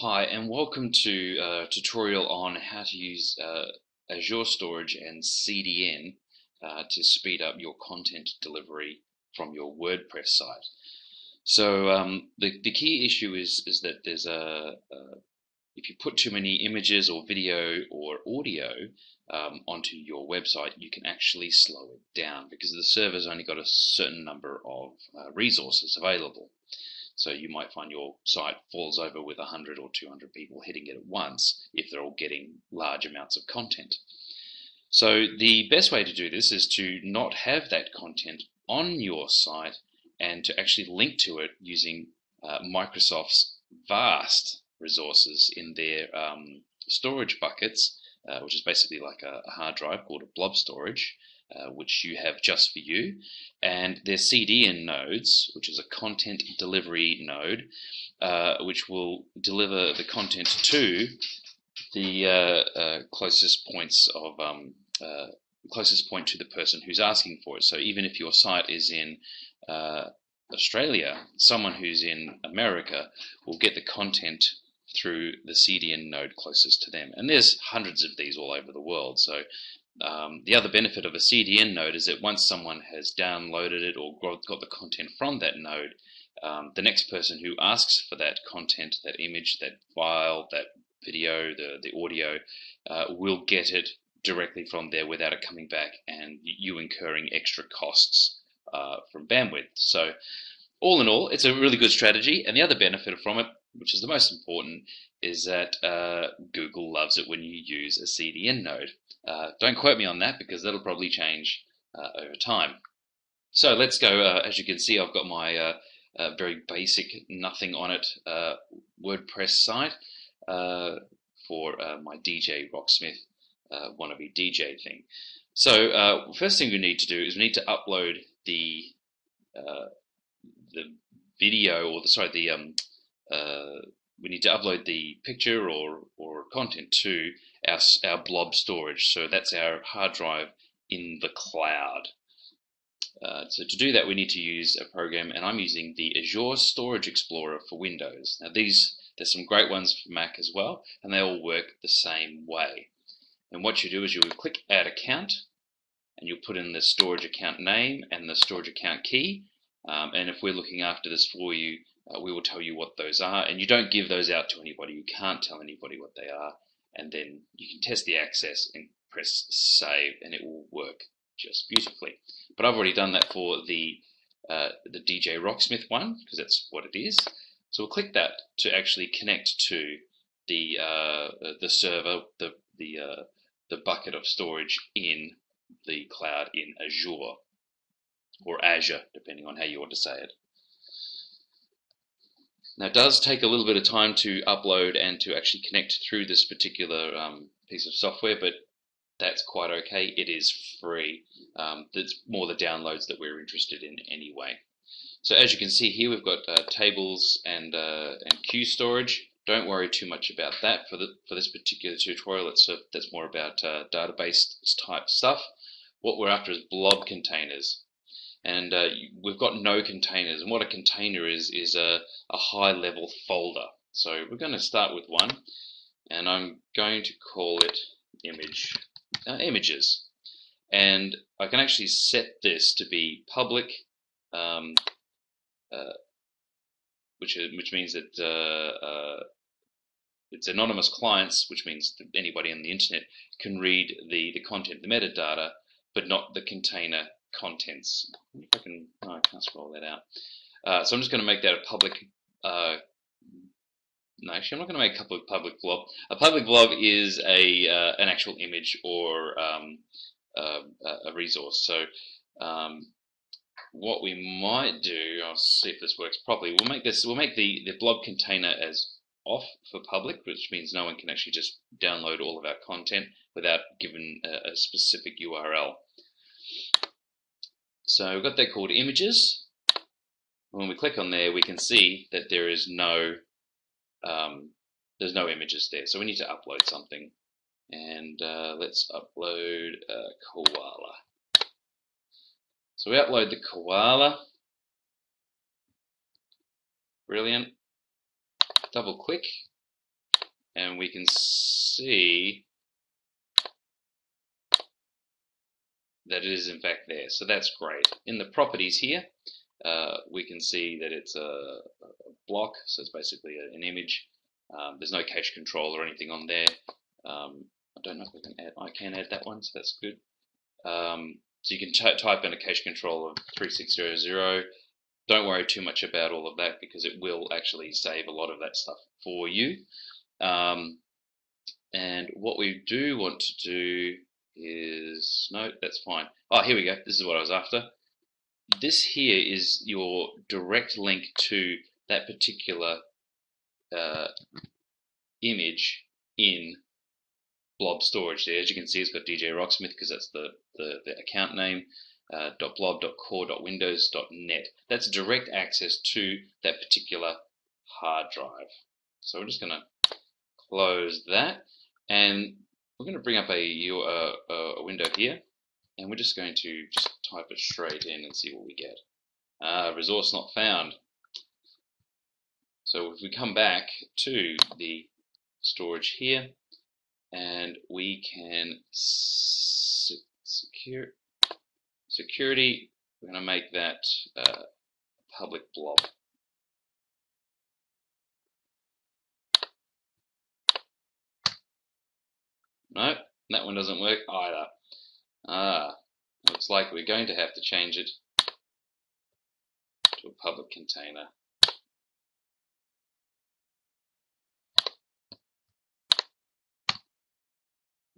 Hi, and welcome to a tutorial on how to use Azure Storage and CDN to speed up your content delivery from your WordPress site. So the key issue is that there's if you put too many images or video or audio onto your website, you can actually slow it down because the server's only got a certain number of resources available. So you might find your site falls over with 100 or 200 people hitting it at once if they're all getting large amounts of content. So the best way to do this is to not have that content on your site and to actually link to it using Microsoft's vast resources in their storage buckets, which is basically like a hard drive called a blob storage, which you have just for you, and their CDN nodes, which is a content delivery node, which will deliver the content to the closest point to the person who's asking for it. So even if your site is in Australia, someone who's in America will get the content through the CDN node closest to them. And there's hundreds of these all over the world. So the other benefit of a CDN node is that once someone has downloaded it or got the content from that node, the next person who asks for that content, that image, that file, that video, the audio, will get it directly from there without it coming back and you incurring extra costs from bandwidth. So all in all, it's a really good strategy, and the other benefit from it, which is the most important, is that Google loves it when you use a CDN node. Don't quote me on that because that'll probably change over time. So let's go. As you can see, I've got my very basic, nothing on it WordPress site for my DJ Rocksmith wannabe DJ thing. So first thing we need to do is we need to upload the video, or we need to upload the picture or content to our blob storage. So that's our hard drive in the cloud. So to do that, we need to use a program, and I'm using the Azure Storage Explorer for Windows. Now there's some great ones for Mac as well, and they all work the same way. And what you do is you click Add Account, and you'll put in the storage account name and the storage account key. And if we're looking after this for you, we will tell you what those are, and you don't give those out to anybody. You can't tell anybody what they are, and then you can test the access and press save, and it will work just beautifully. But I've already done that for the DJ Rocksmith one because that's what it is. So we'll click that to actually connect to the server, the bucket of storage in the cloud in Azure, or Azure, depending on how you want to say it. Now it does take a little bit of time to upload and to actually connect through this particular piece of software, but that's quite okay. It is free. It's more the downloads that we're interested in anyway. So as you can see here, we've got tables and queue storage. Don't worry too much about that for this particular tutorial. That's more about database type stuff. What we're after is blob containers. And we've got no containers, and what a container is a high-level folder. So we're going to start with one, and I'm going to call it images. And I can actually set this to be public, which means that it's anonymous clients, which means that anybody on the internet can read the content, the metadata, but not the container contents. If I can, I can't scroll that out. So I'm just going to make that a public. No, actually, I'm not going to make a public blob. A public blob is an actual image or a resource. So what we might do, I'll see if this works properly. We'll make the blob container as off for public, which means no one can actually just download all of our content without giving a specific URL. So we've got that called images. When we click on there, we can see that there is there's no images there. So we need to upload something, and let's upload a koala. So we upload the koala. Brilliant. Double click, and we can see that it is in fact there. So that's great. In the properties here, we can see that it's a block, so it's basically an image. There's no cache control or anything on there. I don't know if we can add. I can add that one, so that's good. So you can type in a cache control of 3600. Don't worry too much about all of that because it will actually save a lot of that stuff for you. And what we do want to do is, no, that's fine. Oh, here we go. This is what I was after. This here is your direct link to that particular image in blob storage there. As you can see, it's got DJ Rocksmith because that's the account name, .blob.core.windows.net. That's direct access to that particular hard drive. So we're just going to close that, and we're going to bring up a window here, and we're just going to just type it straight in and see what we get. Resource not found. So if we come back to the storage here, and we can security, we're going to make that public blob. No, that one doesn't work either. Looks like we're going to have to change it to a public container.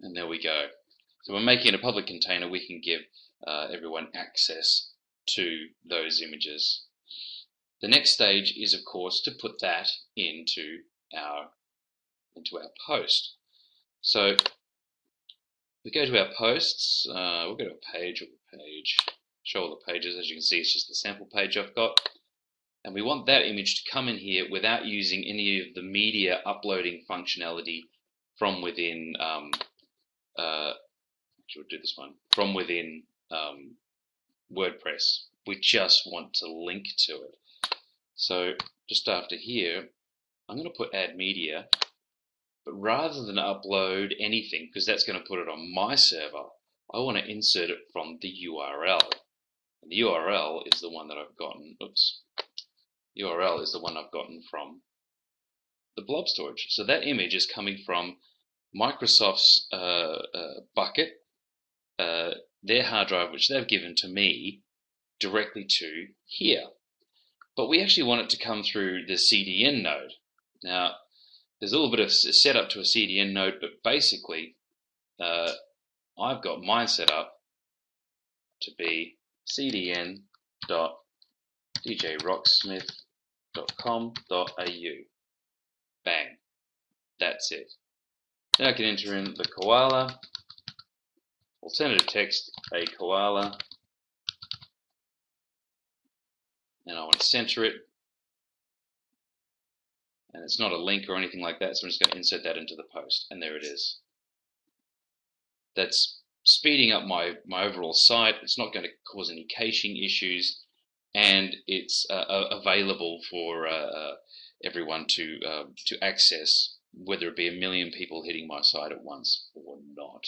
And there we go. So we're making it a public container. We can give everyone access to those images. The next stage is, of course, to put that into our post. So we go to our posts. We'll go to a page, show all the pages. As you can see, it's just the sample page I've got. And we want that image to come in here without using any of the media uploading functionality from within we'll do this one from within WordPress. We just want to link to it. So just after here, I'm going to put add media, but rather than upload anything, because that's going to put it on my server, I want to insert it from the URL. And the URL is the one that I've gotten. URL is the one I've gotten from the blob storage. So that image is coming from Microsoft's bucket, their hard drive, which they've given to me, directly to here. But we actually want it to come through the CDN node. Now, there's a little bit of setup to a CDN node, but basically, I've got mine set up to be cdn.djrocksmith.com.au. Bang. That's it. Now I can enter in the koala, alternative text, a koala, and I want to center it. And it's not a link or anything like that, so I'm just going to insert that into the post, and there it is. That's speeding up my overall site. It's not going to cause any caching issues, and it's available for everyone to access, whether it be 1 million people hitting my site at once or not.